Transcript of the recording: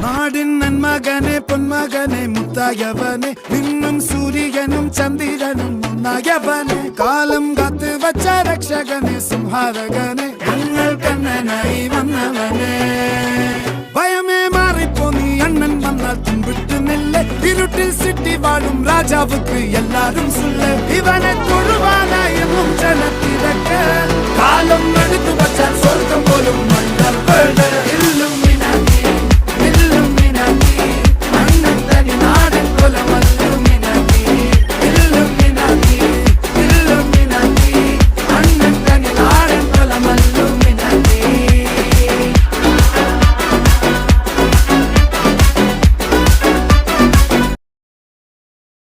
നാടിൻ നന്മകനെ പൊന്മകനെ മുത്തായവനെ നിന്നും സൂര്യനും ചന്ദ്രനും ഒന്നായവനെ കാലം കാത്ത് വച്ച രക്ഷകനെ സംഹാരകനെ ഞങ്ങൾ കണ്ണനായി വന്നവനെ ഭയമേ മാറിപ്പോ നീ അണ്ണൻ വന്നാൽ തുമ്പിട്ട് നെല്ല് ഇരുട്ടിൽ സിറ്റി വാഴും രാജാവുക്ക് എല്ലാരും സുല്ല് ഇവനെ തൊഴുവാനായും ജനത്തിരക്ക് കാലം എടുത്തു വച്ചാൽ സ്വർഗം പോലും മണ്ണൽ ഇല്ലും